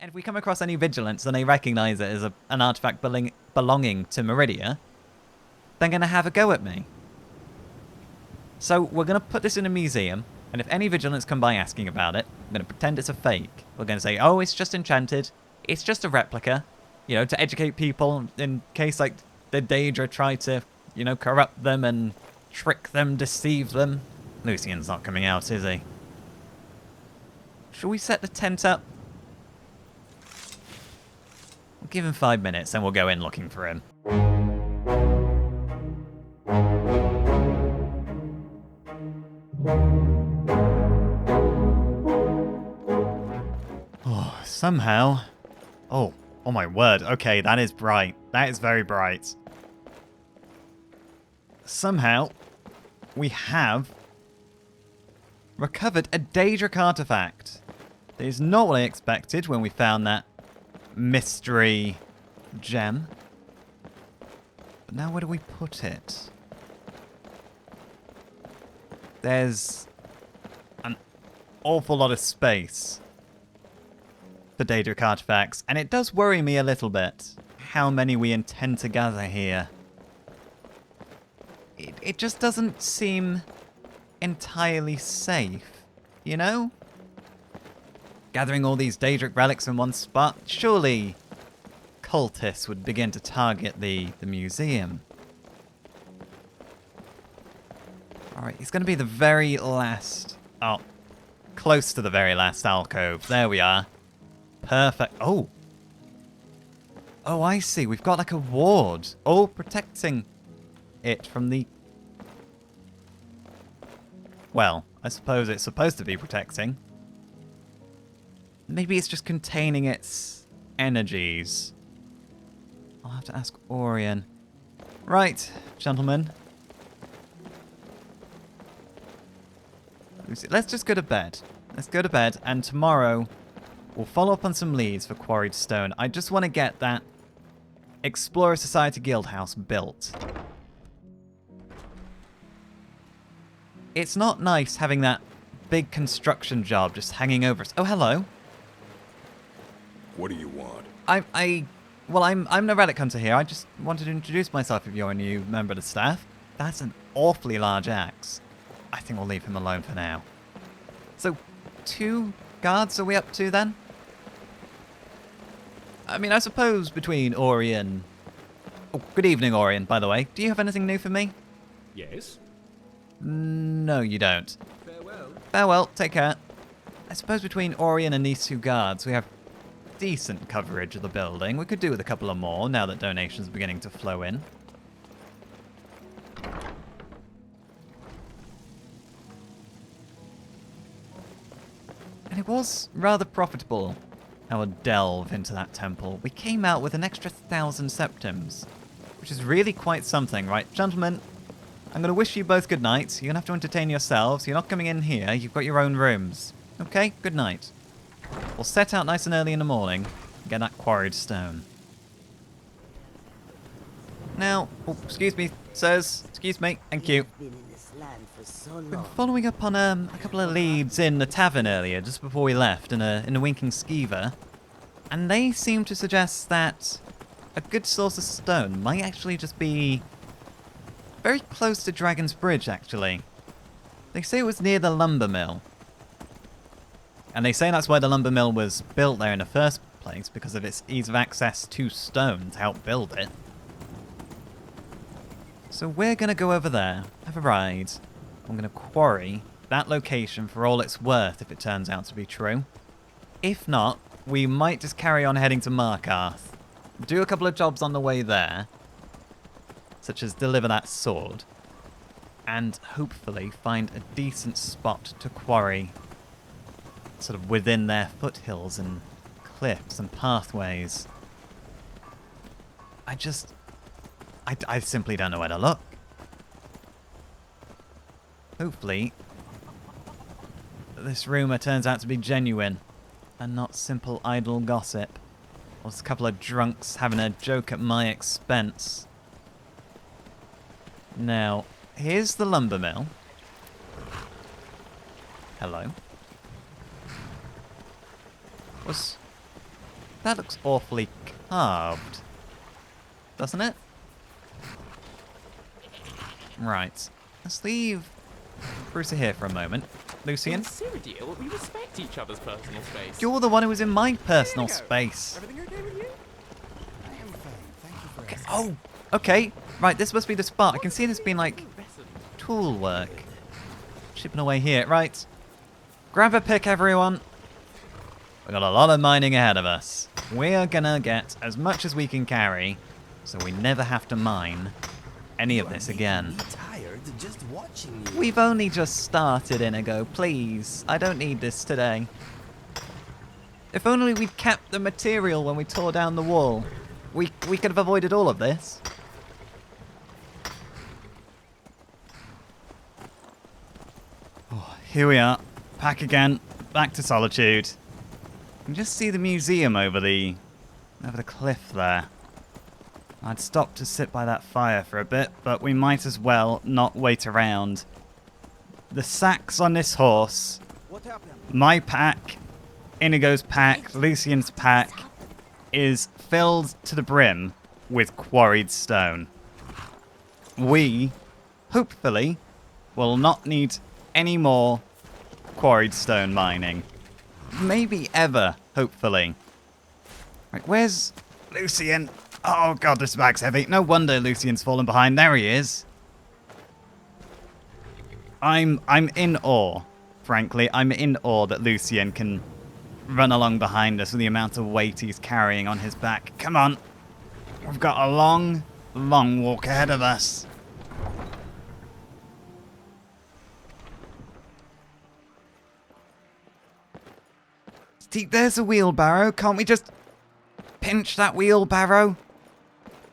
And if we come across any vigilance and they recognize it as an artifact belonging to Meridia, they're going to have a go at me. So we're going to put this in a museum, and if any vigilance come by asking about it, I'm going to pretend it's a fake. We're going to say, oh, it's just enchanted. It's just a replica. You know, to educate people in case, like, the daedra try to, you know, corrupt them and trick them, deceive them. Lucian's not coming out, is he? Shall we set the tent up? We'll give him 5 minutes, and we'll go in looking for him. Oh, somehow... Oh my word. Okay, that is bright. That is very bright. Somehow, we have recovered a daedric artifact. That is not what I expected when we found that mystery gem. But now where do we put it? There's an awful lot of space for daedric artifacts, and it does worry me a little bit how many we intend to gather here. It just doesn't seem entirely safe, you know? Gathering all these daedric relics in one spot, surely cultists would begin to target the museum. Alright, it's going to be the very last... Oh, close to the very last alcove. There we are. Perfect. Oh. Oh, I see. We've got like a ward. Oh, protecting it from the... Well, I suppose it's supposed to be protecting. Maybe it's just containing its energies. I'll have to ask Orion. Right, gentlemen. Let's just go to bed. Let's go to bed, and tomorrow we'll follow up on some leads for quarried stone. I just want to get that Explorer Society Guildhouse built. It's not nice having that big construction job just hanging over us. Oh, hello. What do you want? Well, I'm the relic hunter here. I just wanted to introduce myself if you're a new member of the staff. That's an awfully large axe. I think we'll leave him alone for now. So, 2 guards are we up to then? I mean, I suppose between Orion... Oh, good evening, Orion, by the way. Do you have anything new for me? Yes? No, you don't. Farewell. Farewell, take care. I suppose between Orion and these 2 guards, we have decent coverage of the building. We could do with a couple of more now that donations are beginning to flow in. And it was rather profitable, our delve into that temple. We came out with an extra 1,000 septims, which is really quite something, right? Gentlemen, I'm going to wish you both good night. You're going to have to entertain yourselves. You're not coming in here. You've got your own rooms. Okay, good night. We'll set out nice and early in the morning and get that quarried stone. Now, oh, excuse me, sirs. Excuse me. Thank you. Been following up on a couple of leads in the tavern earlier, just before we left, in a winking skeever, and they seem to suggest that a good source of stone might actually just be very close to Dragon's Bridge, actually. They say it was near the lumber mill. And they say that's why the lumber mill was built there in the first place, because of its ease of access to stone to help build it. So we're going to go over there, have a ride. I'm going to quarry that location for all it's worth if it turns out to be true. If not, we might just carry on heading to Markarth. Do a couple of jobs on the way there, such as deliver that sword, and hopefully find a decent spot to quarry sort of within their foothills and cliffs and pathways. I simply don't know where to look. Hopefully, this rumour turns out to be genuine and not simple idle gossip. Or just a couple of drunks having a joke at my expense. Now, here's the lumber mill. Hello. That looks awfully carved, doesn't it? Right. Let's leave Bruce here for a moment. Lucien? Cyrodiil, we respect each other's personal space. You're the one who was in my personal space. Everything okay with you? I am fine. Thank you for asking. Oh, okay. Right, this must be the spot. I can see there's been, like, tool work. Chipping away here. Right. Grab a pick, everyone. We've got a lot of mining ahead of us. We're gonna get as much as we can carry, so we never have to mine any of this again. Tired just watching you. We've only just started, Inigo. Please. I don't need this today. If only we'd kept the material when we tore down the wall. We could have avoided all of this. Oh, here we are. Back again. Back to Solitude. You can just see the museum over the cliff there. I'd stop to sit by that fire for a bit, but we might as well not wait around. The sacks on this horse, my pack, Inigo's pack, Lucien's pack, is filled to the brim with quarried stone. We, hopefully, will not need any more quarried stone mining. Maybe ever, hopefully. Right, where's Lucien? Oh god, this bag's heavy. No wonder Lucien's fallen behind. There he is. I'm in awe, frankly. I'm in awe that Lucien can run along behind us with the amount of weight he's carrying on his back. Come on. We've got a long, long walk ahead of us. See, there's a wheelbarrow. Can't we just pinch that wheelbarrow?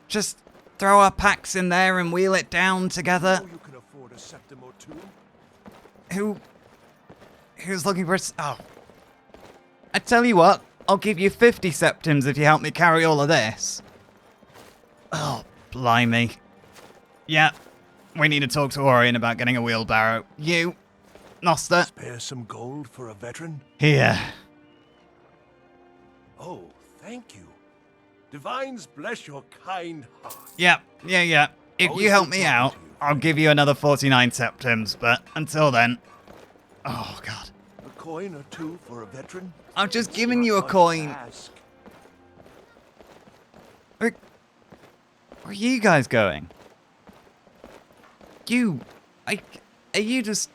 Just throw our packs in there and wheel it down together. You can afford a septim or two. Who's looking for oh. I tell you what, I'll give you 50 septims if you help me carry all of this. Oh, blimey. Yeah, we need to talk to Orion about getting a wheelbarrow. You, Noster. Spare some gold for a veteran? Here. Oh, thank you. Divines bless your kind heart. Yeah. If Always you help good me talking out, to you, I'll friend. give you another 49 septims, but until then... Oh, God. A coin or two for a veteran? I'm just It's giving not you a much to coin. ask. Where are you guys going? Are you just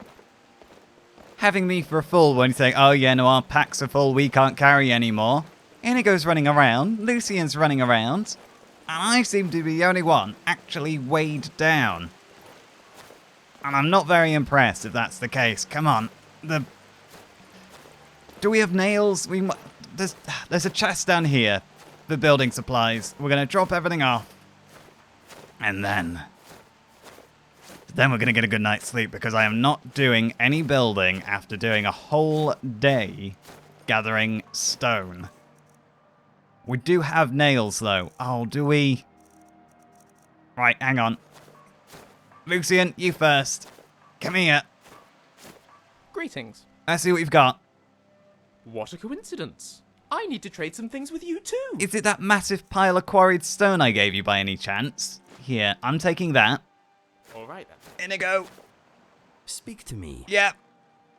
having me for a fool when you say, oh yeah, no, our packs are full, we can't carry anymore? Inigo's running around, Lucien's running around, and I seem to be the only one actually weighed down. And I'm not very impressed if that's the case. Come on. Do we have nails? There's a chest down here for building supplies. We're going to drop everything off. And then we're going to get a good night's sleep because I am not doing any building after doing a whole day gathering stone. We do have nails, though. Oh, do we? Right, hang on. Lucien, you first. Come here. Greetings. Let's see what you've got. What a coincidence. I need to trade some things with you too. Is it that massive pile of quarried stone I gave you by any chance? Here, I'm taking that. All right then. Inigo. Speak to me. Yeah.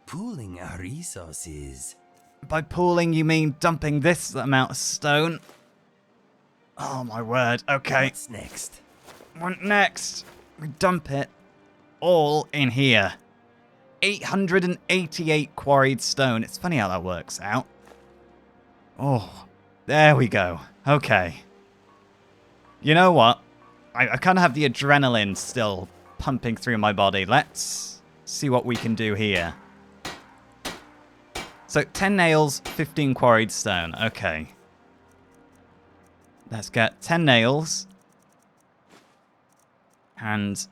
Pooling our resources. By pooling, you mean dumping this amount of stone? Oh, my word. Okay. What's next? What next? We dump it all in here. 888 quarried stone. It's funny how that works out. Oh, there we go. Okay. You know what? I kind of have the adrenaline still pumping through my body. Let's see what we can do here. So, 10 nails, 15 quarried stone. Okay. Let's get 10 nails. And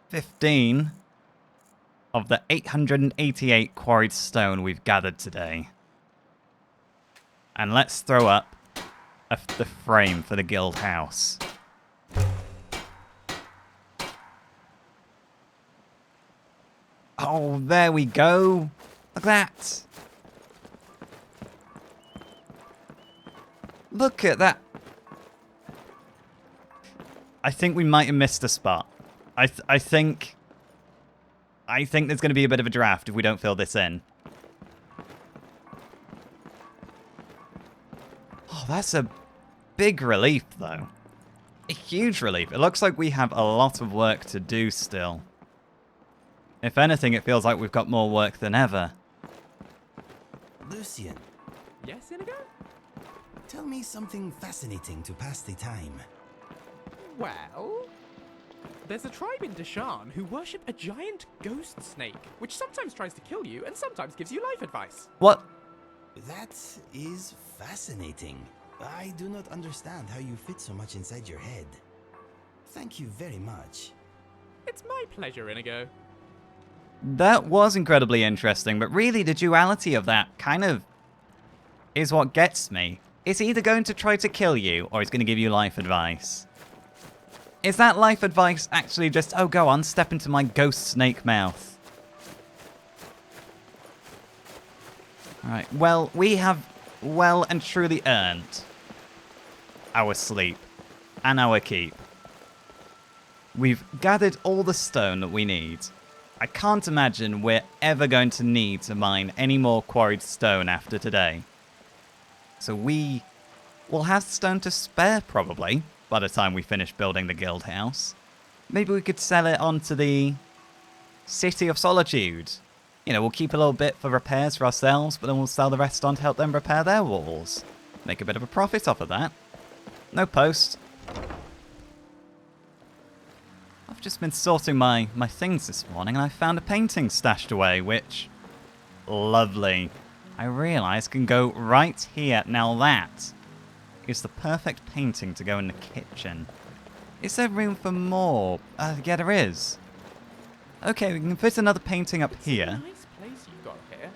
15 of the 888 quarried stone we've gathered today. And let's throw up the frame for the guild house. Oh, there we go. Look at that. Look at that. I think we might have missed a spot. I think there's going to be a bit of a draft if we don't fill this in. Oh, that's a big relief, though. A huge relief. It looks like we have a lot of work to do still. If anything, it feels like we've got more work than ever. Lucian, Yes, Inigo? tell me something fascinating to pass the time. Well, there's a tribe in Deshan who worship a giant ghost snake, which sometimes tries to kill you and sometimes gives you life advice. What? That is fascinating. I do not understand how you fit so much inside your head. Thank you very much. It's my pleasure, Inigo. That was incredibly interesting, but really the duality of that kind of is what gets me. It's either going to try to kill you or it's going to give you life advice. Is that life advice actually just, oh, go on, step into my ghost snake mouth? Alright, well, we have well and truly earned our sleep and our keep. We've gathered all the stone that we need. I can't imagine we're ever going to need to mine any more quarried stone after today. So we will have stone to spare, probably, by the time we finish building the guild house. Maybe we could sell it on to the City of Solitude. You know, we'll keep a little bit for repairs for ourselves, but then we'll sell the rest on to help them repair their walls. Make a bit of a profit off of that. No post. I've just been sorting my things this morning and I found a painting stashed away, which... lovely. I realise can go right here. Now that is the perfect painting to go in the kitchen. Is there room for more? Yeah, there is. Okay, we can fit another painting up here. Nice place you've got here.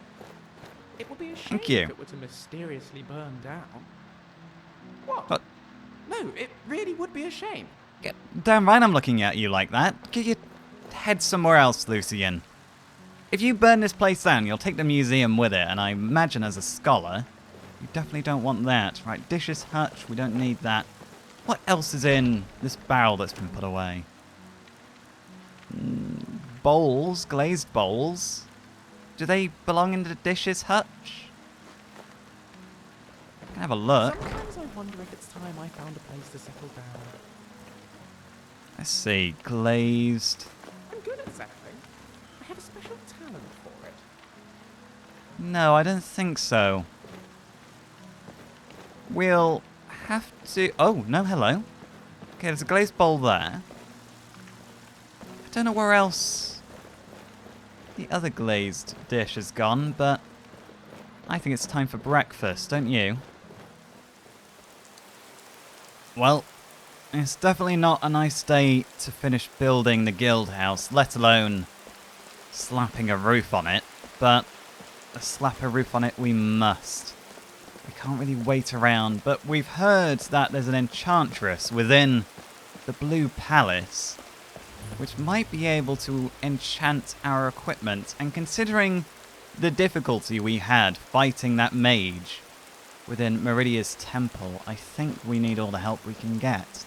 It would be a shame Thank you. if it were to mysteriously burn down. What? What? No, it really would be a shame. Yeah, damn right I'm looking at you like that. Get your head somewhere else, Lucian. If you burn this place down, you'll take the museum with it, and I imagine as a scholar, you definitely don't want that. Right, dishes hutch, we don't need that. What else is in this barrel that's been put away? Bowls, glazed bowls. Do they belong in the dishes hutch? Can have a look. Sometimes I wonder if it's time I found a place to settle down. Let's see, glazed. I'm good at settling. I have a special talent for it. No, I don't think so. We'll have to... oh, no, hello. Okay, there's a glazed bowl there. I don't know where else the other glazed dish has gone, but I think it's time for breakfast, don't you? Well, it's definitely not a nice day to finish building the guild house, let alone slapping a roof on it, but slap a roof on it we must. We can't really wait around, but we've heard that there's an enchantress within the Blue Palace, which might be able to enchant our equipment, and considering the difficulty we had fighting that mage within Meridia's temple, I think we need all the help we can get.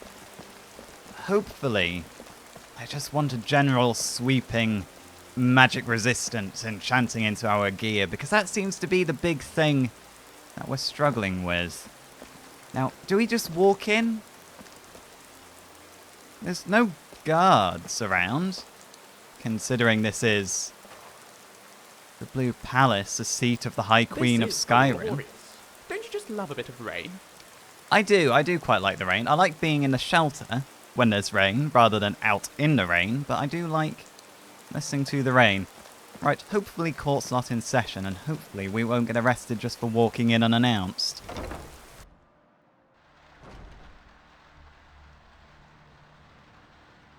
Hopefully, I just want a general sweeping magic resistance enchanting into our gear, because that seems to be the big thing that we're struggling with. Now, do we just walk in? There's no guards around, considering this is the Blue Palace, the seat of the High Queen of This is Skyrim. glorious. Don't you just love a bit of rain? I do quite like the rain. I like being in the shelter when there's rain, rather than out in the rain, but I do like listening to the rain. Right, hopefully court's not in session, and hopefully we won't get arrested just for walking in unannounced.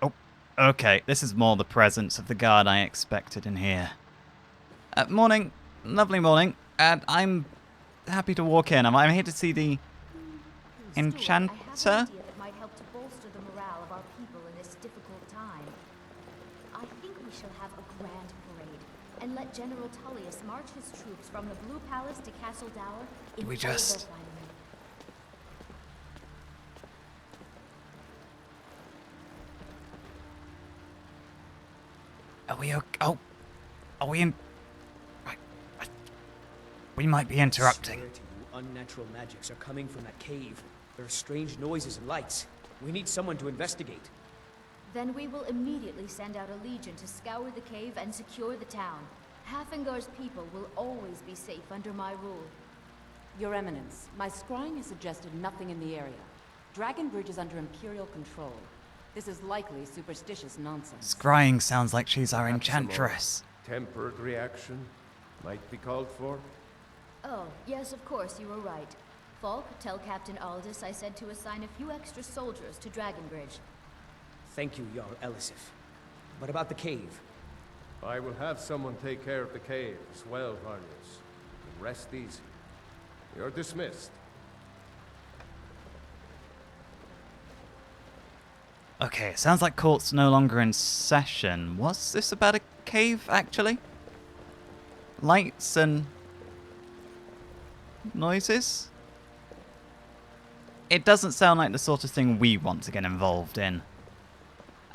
Oh, okay, this is more the presence of the guard I expected in here. Morning, lovely morning. I'm happy to walk in. I'm here to see the enchanter. I have an idea that might help to bolster the morale of our people in this difficult time. I think we shall have a grand parade and let General Tullius march his troops from the Blue Palace to Castle Dower in We just- Overhaul. Are we okay? Oh, are we in... We might be interrupting. I swear to you, unnatural magics are coming from that cave. There are strange noises and lights. We need someone to investigate. Then we will immediately send out a legion to scour the cave and secure the town. Halfingar's people will always be safe under my rule. Your Eminence, my scrying has suggested nothing in the area. Dragonbridge is under Imperial control. This is likely superstitious nonsense. Scrying sounds like she's our enchantress. Tempered reaction might be called for. Oh, yes, of course, you were right. Falk, tell Captain Aldous I said to assign a few extra soldiers to Dragonbridge. Thank you, Jarl Elisif. What about the cave? I will have someone take care of the cave as well, Varnius. Rest easy. You're dismissed. Okay, it sounds like court's no longer in session. Was this about a cave, actually? Lights and... noises? It doesn't sound like the sort of thing we want to get involved in.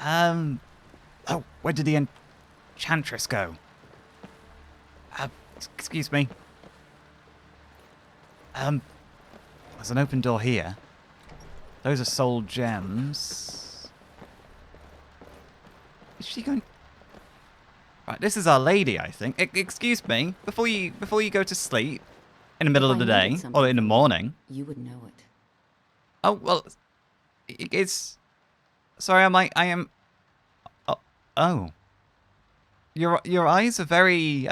Oh, where did the enchantress go? Excuse me. There's an open door here. Those are soul gems. Is she going... Right, this is Our Lady, I think. Excuse me, before you go to sleep, in the middle of the day, or in the morning. You would know it. Oh, well, it's... Sorry, I am... Oh. Your eyes are very,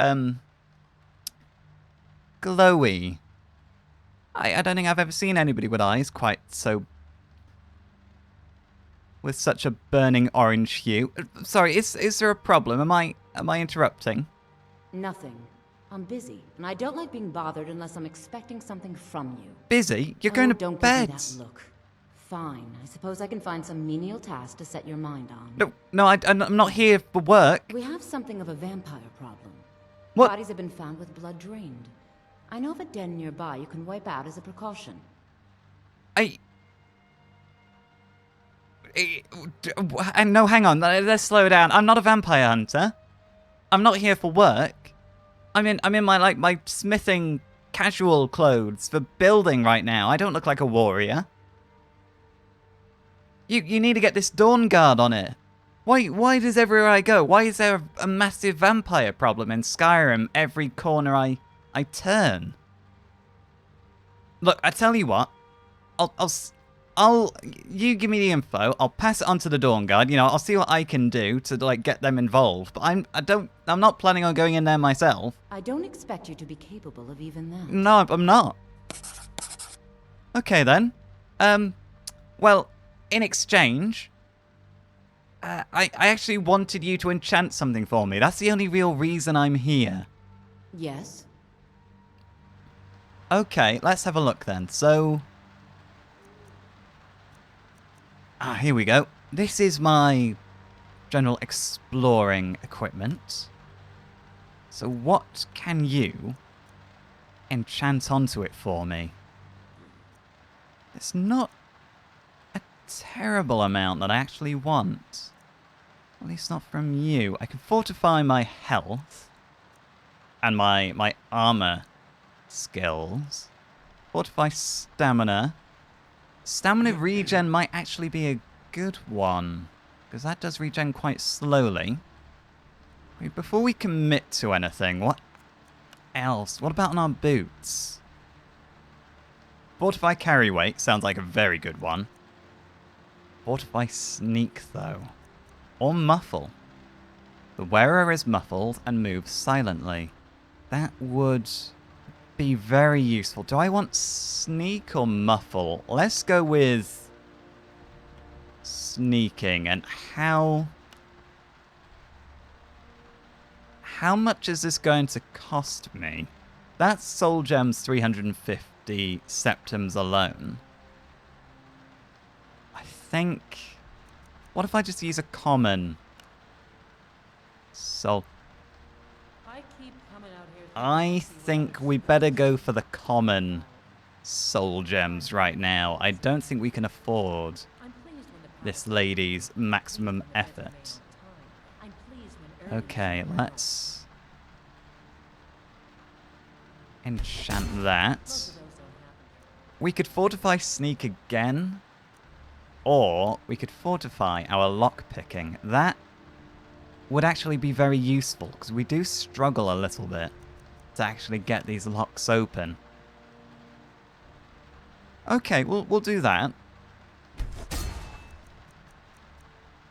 glowy. I don't think I've ever seen anybody with eyes quite so... with such a burning orange hue. Sorry, is there a problem? Am I interrupting? Nothing. I'm busy, and I don't like being bothered unless I'm expecting something from you. Busy? You're going to don't bed. Give me that look. Fine. I suppose I can find some menial task to set your mind on. No, I'm not here for work. We have something of a vampire problem. What? Bodies have been found with blood drained. I know of a den nearby you can wipe out as a precaution. And no, hang on. Let's slow down. I'm not a vampire hunter. I'm not here for work. I'm in my smithing casual clothes for building right now. I don't look like a warrior. You need to get this Dawn Guard on it. Why does everywhere I go? Why is there a massive vampire problem in Skyrim every corner I turn? Look, I tell you what. You give me the info. I'll pass it on to the Dawn Guard. You know, I'll see what I can do to like get them involved. But I'm not planning on going in there myself. I don't expect you to be capable of even that. No, I'm not. Okay then. Well, in exchange, I actually wanted you to enchant something for me. That's the only real reason I'm here. Yes. Okay, let's have a look then. So, here we go. This is my general exploring equipment. So what can you enchant onto it for me? It's not a terrible amount that I actually want. At least not from you. I can fortify my health and my armor skills. Fortify stamina. Stamina regen might actually be a good one, because that does regen quite slowly. Wait, before we commit to anything, what else? What about on our boots? Fortify carry weight sounds like a very good one. Fortify sneak, though. Or muffle. The wearer is muffled and moves silently. That would be very useful. Do I want sneak or muffle? Let's go with sneaking. And how much is this going to cost me? That's soul gems 350 septims alone. I think... What if I just use a common soul? I think we better go for the common soul gems right now. I don't think we can afford this lady's maximum effort. Okay, let's enchant that. We could fortify sneak again, or we could fortify our lockpicking. That would actually be very useful, because we do struggle a little bit to actually get these locks open. Okay, we'll do that.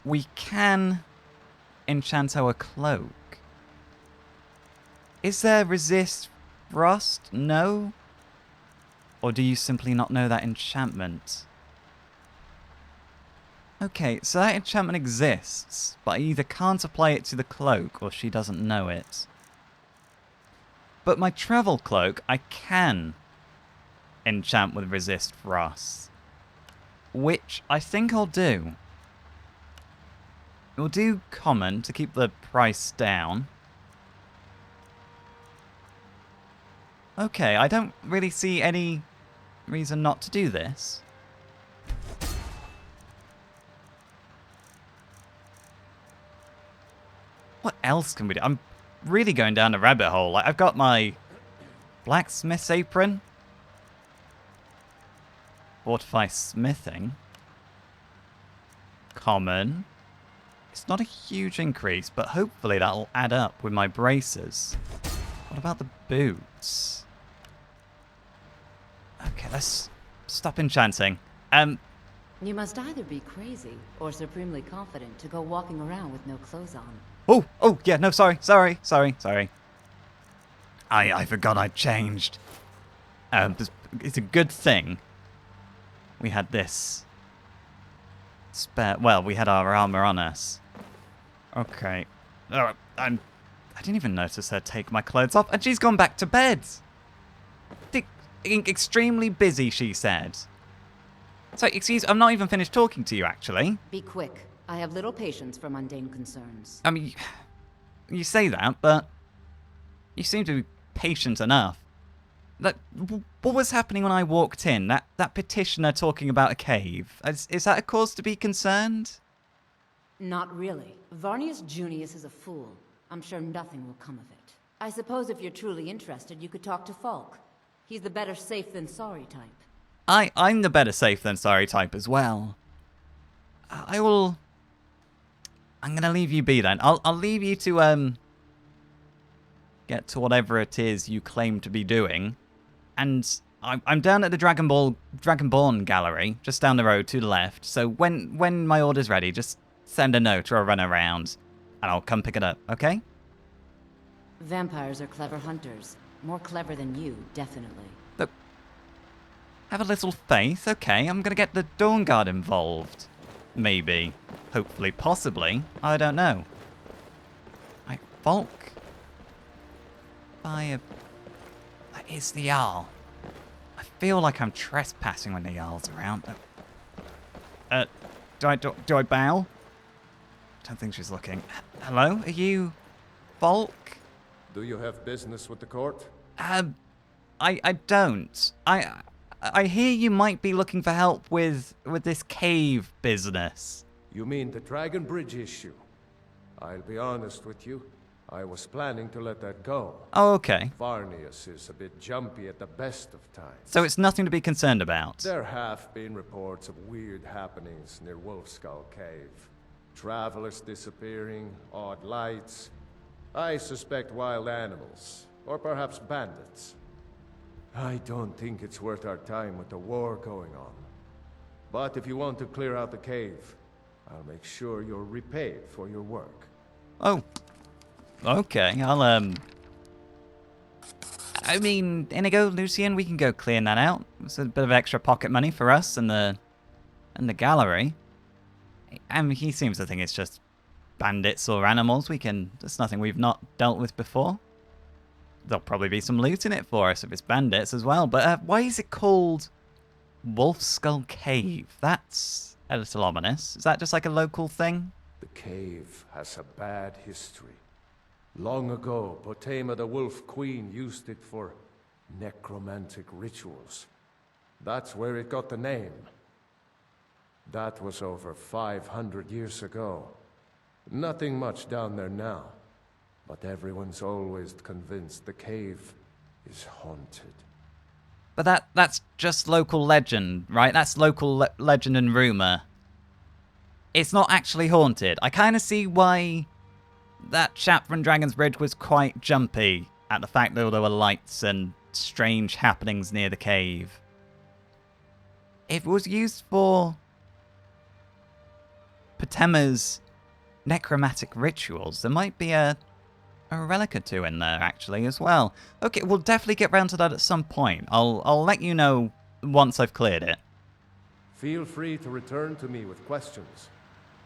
We can enchant our cloak. Is there resist frost? No? Or do you simply not know that enchantment? Okay, so that enchantment exists, but I either can't apply it to the cloak or she doesn't know it. But my travel cloak, I can enchant with resist frost, which I think I'll do. We'll do common to keep the price down. Okay, I don't really see any reason not to do this. What else can we do? I'm really going down a rabbit hole. Like, I've got my blacksmith's apron. Fortify smithing. Common. It's not a huge increase, but hopefully that'll add up with my braces. What about the boots? Okay, let's stop enchanting. You must either be crazy or supremely confident to go walking around with no clothes on. Oh, yeah, no, sorry. I forgot I'd changed. It's a good thing we had this spare. Well, we had our armor on us. Okay. I didn't even notice her take my clothes off, and she's gone back to bed. Extremely busy, she said. So, excuse, I'm not even finished talking to you, actually. Be quick. I have little patience for mundane concerns. I mean, you say that, but you seem to be patient enough. What was happening when I walked in? That petitioner talking about a cave. Is that a cause to be concerned? Not really. Varnius Junius is a fool. I'm sure nothing will come of it. I suppose if you're truly interested, you could talk to Falk. He's the better safe than sorry type. I'm the better safe than sorry type as well. I'm gonna leave you be then. I'll leave you to get to whatever it is you claim to be doing. And I'm down at the Dragonborn gallery, just down the road to the left. So when my order's ready, just send a note or a run around, and I'll come pick it up, okay? Vampires are clever hunters. More clever than you, definitely. Look, have a little faith, okay? I'm gonna get the Dawn Guard involved. Maybe. Hopefully, possibly. I don't know. Right, Volk. Fire. That is the Jarl. I feel like I'm trespassing when the Jarl's around. Do I bow? Don't think she's looking. Hello? Are you Volk? Do you have business with the court? I don't. I hear you might be looking for help with this cave business. You mean the Dragon Bridge issue? I'll be honest with you. I was planning to let that go. Oh, okay. Varnius is a bit jumpy at the best of times. So it's nothing to be concerned about. There have been reports of weird happenings near Wolfskull Cave. Travelers disappearing, odd lights. I suspect wild animals, or perhaps bandits. I don't think it's worth our time with the war going on. But if you want to clear out the cave, I'll make sure you're repaid for your work. Oh. Okay, I mean, Inigo, Lucian, we can go clearing that out. It's a bit of extra pocket money for us and the gallery. And he seems to think it's just bandits or animals. There's nothing we've not dealt with before. There'll probably be some loot in it for us if it's bandits as well. But why is it called Wolfskull Cave? That's a little ominous. Is that just like a local thing? The cave has a bad history. Long ago, Potema the Wolf Queen used it for necromantic rituals. That's where it got the name. That was over 500 years ago. Nothing much down there now. but everyone's always convinced the cave is haunted. But that's just local legend, right? That's local legend and rumor. It's not actually haunted. I kind of see why that chap from Dragon's Bridge was quite jumpy at the fact that there were lights and strange happenings near the cave. If it was used for Potema's necromantic rituals, there might be a relic or two in there, actually, as well. Okay, we'll definitely get round to that at some point. I'll let you know once I've cleared it. Feel free to return to me with questions.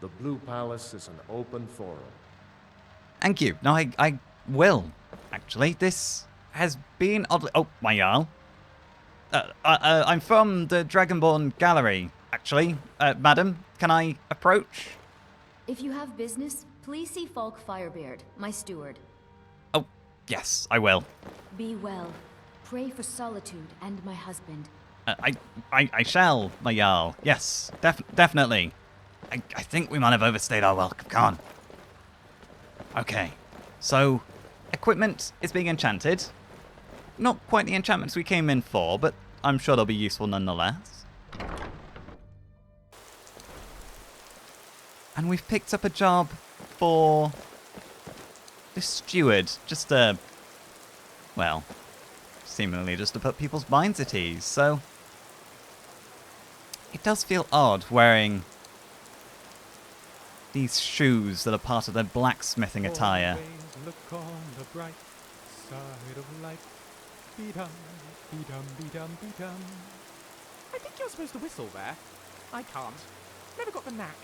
The Blue Palace is an open forum. Thank you. No, I will, actually. This has been oddly... Oh, my Jarl. I'm from the Dragonborn Gallery, actually. Madam, can I approach? If you have business, please see Falk Firebeard, my steward. Oh, yes, I will. Be well. Pray for Solitude and my husband. I shall, my Jarl. Yes, definitely. I think we might have overstayed our welcome. Come on. Okay, so equipment is being enchanted. Not quite the enchantments we came in for, but I'm sure they'll be useful nonetheless. And we've picked up a job for the steward. Just well, seemingly just to put people's minds at ease. So it does feel odd wearing these shoes that are part of their blacksmithing attire. Always look on the bright side of life. Be-dum, be-dum, be-dum, be-dum. I think you're supposed to whistle there. I can't. Never got the knack.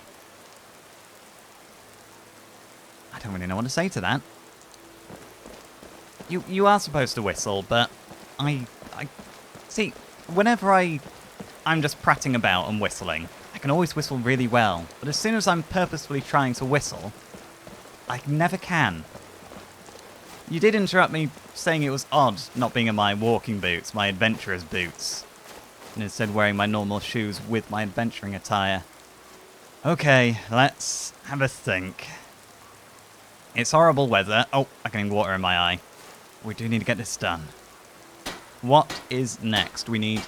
I don't really know what to say to that. You are supposed to whistle, but I see, whenever I'm just prattling about and whistling, I can always whistle really well, but as soon as I'm purposefully trying to whistle, I never can. You did interrupt me saying it was odd not being in my walking boots, my adventurer's boots, and instead wearing my normal shoes with my adventuring attire. Okay, let's have a think. It's horrible weather. Oh, I can water in my eye. We do need to get this done. What is next? We need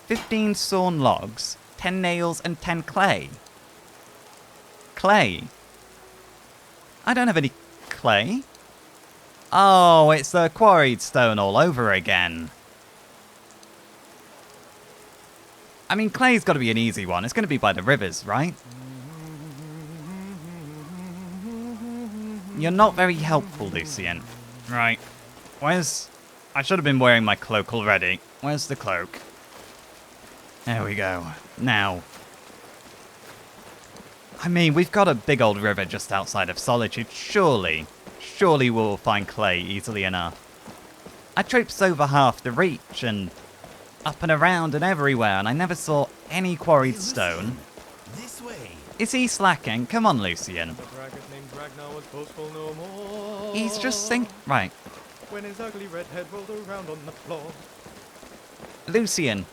15 sawn logs, 10 nails, and 10 clay. Clay? I don't have any clay. Oh, it's the quarried stone all over again. I mean, clay's got to be an easy one. It's going to be by the rivers, right? You're not very helpful, Lucien. Right. Where's... I should have been wearing my cloak already. Where's the cloak? There we go. Now. I mean, we've got a big old river just outside of Solitude. Surely we'll find clay easily enough. I traipsed over half the reach and up and around and everywhere, and I never saw any quarried stone. This way. Is he slacking? Come on, Lucien. The braggart named Ragnar was boastful no more. He's just right. When his ugly red head rolled around on the floor. Lucien.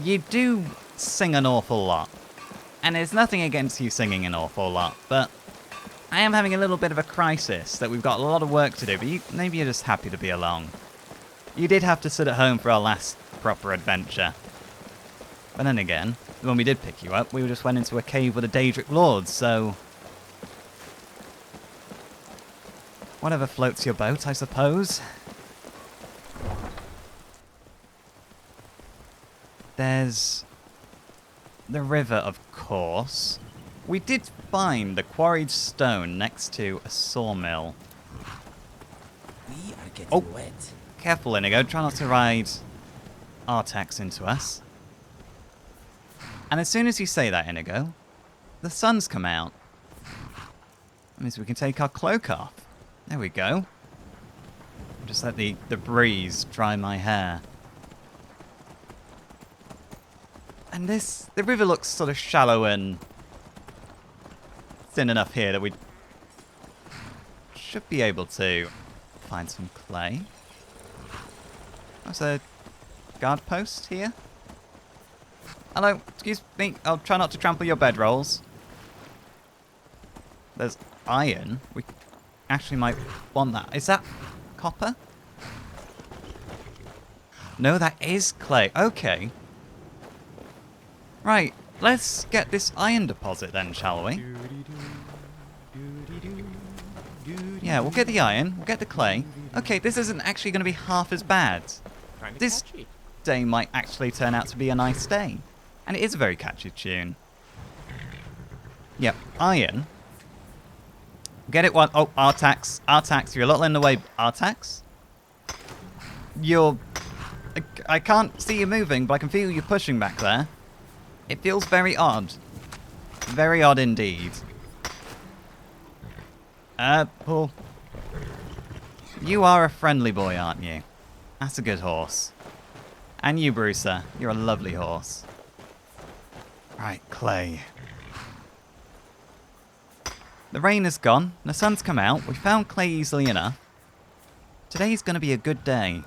You do sing an awful lot. And there's nothing against you singing an awful lot, but I am having a little bit of a crisis that we've got a lot of work to do, but maybe you're just happy to be along. You did have to sit at home for our last proper adventure. But then again, when we did pick you up, we just went into a cave with the daedric lords, so... whatever floats your boat, I suppose. There's the river, of course. We did find the quarried stone next to a sawmill. We are getting wet. Careful, Inigo. Try not to ride Artax into us. And as soon as you say that, Inigo, the sun's come out. That means we can take our cloak off. There we go. Just let the breeze dry my hair. And the river looks sort of shallow and thin enough here that we should be able to find some clay. There's a guard post here. Hello, excuse me, I'll try not to trample your bedrolls. There's iron. We actually might want that. Is that copper? No, that is clay. Okay. Right, let's get this iron deposit then, shall we? Yeah, we'll get the iron, we'll get the clay. Okay, this isn't actually going to be half as bad. Kinda This catchy. day might actually turn out to be a nice day. And it is a very catchy tune. Yep, iron. Get it one. Oh, Artax. Artax, you're a little in the way. Artax? You're... I can't see you moving, but I can feel you pushing back there. It feels very odd. Very odd indeed. Paul. You are a friendly boy, aren't you? That's a good horse. And you, Brewster. You're a lovely horse. Right, clay. The rain is gone. The sun's come out. We found clay easily enough. Today's going to be a good day.